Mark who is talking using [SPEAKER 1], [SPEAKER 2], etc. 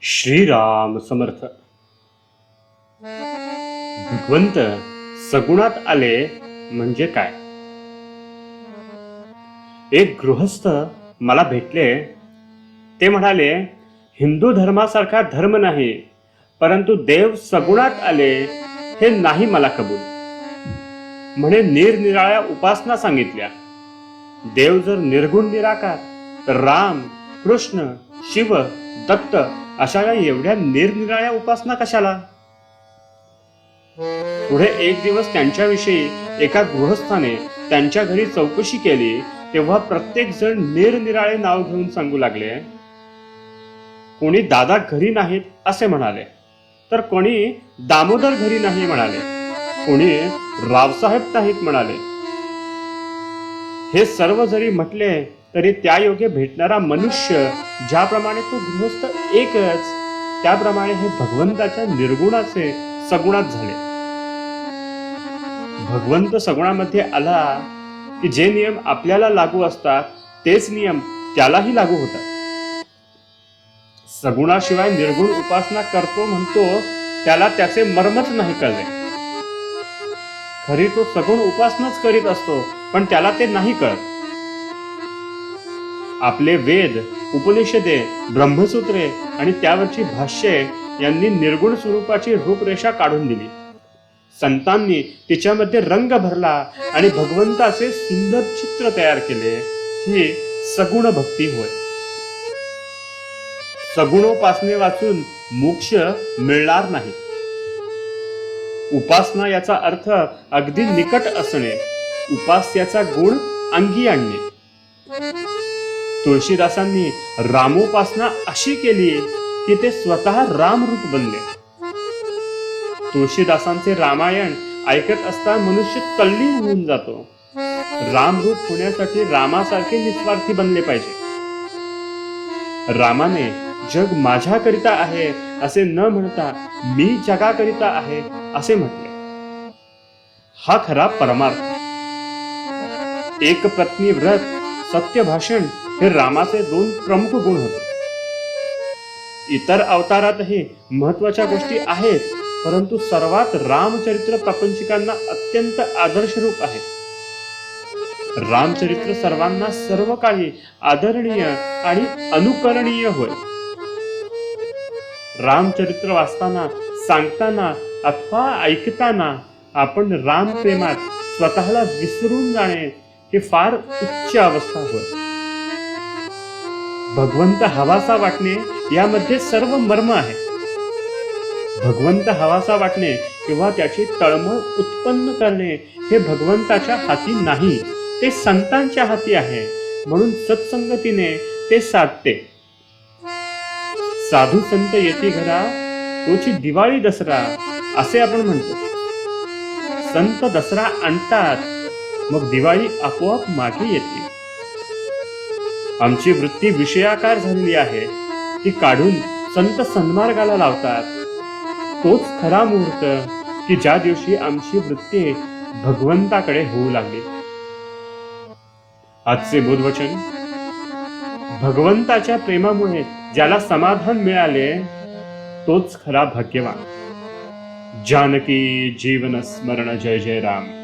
[SPEAKER 1] श्रीराम समर्थ. भगवंत सगुणात आले म्हणजे काय? एक गृहस्थ मला भेटले. ते म्हणाले, हिंदू धर्मासारखा धर्म नाही, परंतु देव सगुणात आले हे नाही मला कबूल. म्हणे निरनिराळ्या उपासना सांगितल्या. देव जर निर्गुण निराकार तर राम, कृष्ण, शिव, दत्त अशा एवढ्या निरनिराळ्या उपासना कशाला? पुढे एक दिवस त्यांच्याविषयी एका गृहस्थाने त्यांच्या घरी चौकशी केली, तेव्हा प्रत्येक जण निरनिराळे नाव घेऊन सांगू लागले. कोणी दादा घरी नाहीत असे म्हणाले, तर कोणी दामोदर घरी नाही म्हणाले, कोणी रावसाहेब नाहीत म्हणाले. हे सर्व जरी म्हटले तरी त्या योगे भेटणारा मनुष्य ज्याप्रमाणे तो गृहस्थ एकच, त्याप्रमाणे हे भगवंताच्या निर्गुणाचे सगुणात झाले. भगवंत सगुणामध्ये आला की जे नियम आपल्याला लागू असतात तेच नियम त्यालाही लागू होतात. सगुणाशिवाय निर्गुण उपासना करतो म्हणतो, त्याला त्याचे मर्मच नाही कळले. खरी तो सगुण उपासनाच करीत असतो, पण त्याला ते नाही कळत. आपले वेद, उपनिषदे, ब्रह्मसूत्रे आणि त्यावरची भाष्ये यांनी निर्गुण स्वरूपाची रूपरेषा काढून दिली. संतांनी तिच्यामध्ये रंग भरला आणि भगवंताचे सुंदर चित्र तयार केले. ही सगुण भक्ती होय. सगुणोपासने वाचून मोक्ष मिळणार नाही. उपासना याचा अर्थ अगदी निकट असणे, उपास्याचा गुण अंगी आणणे. तुळशीदासांनी रामोपासना अशी केली की ते स्वतः रामरूप बनले. तुळशीदासांचे रामायण ऐकत असता मनुष्य तल्लीन होऊन जातो. रामरूप होण्यासाठी रामासारखे निस्वार्थी बनले पाहिजे. रामाने जग माझ्याकरिता आहे असे न म्हणता मी जगाकरिता आहे असे म्हटले. हा खरा परमार्थ. एक पत्नी व्रत, सत्य भाषण हे रामाचे दोन प्रमुख गुण होते. इतर अवतारातही महत्वाच्या गोष्टी आहेत, परंतु सर्वात रामचरित्र प्रपंचिकांना अत्यंत आदर्श रूप आहे. रामचरित्र सर्वांना सर्व काही आदरणीय आणि अनुकरणीय होय. रामचरित्र वाचताना, सांगताना अथवा ऐकताना आपण राम प्रेमात स्वतःला विसरून जाणे ही फार उच्च अवस्था होय. भगवंत हवासा वाटणे यामध्ये सर्व मर्म आहे. भगवंत हवासा वाटणे किंवा त्याची तळमळ उत्पन्न करणे हे भगवंताच्या हाती नाही, ते संतांच्या हाती आहे. म्हणून सत्संगतीने ते साधते. साधू संत येती घरा, तोची दिवाळी दसरा असे आपण म्हणतो. संत दसरा आणतात, मग दिवाळी आपोआप मागे येते. आमची वृत्ती विषयाकार झालेली आहे, ती काढून संत सन्मार्गाला लावतात. तोच खरा मुहूर्त की ज्या दिवशी आमची वृत्ती भगवंताकडे होऊ लागली. आजचे बोधवचन. भगवंताच्या प्रेमामुळे ज्याला समाधान मिळाले तोच खरा भाग्यवान. जानकी जीवन स्मरण. जय जय राम.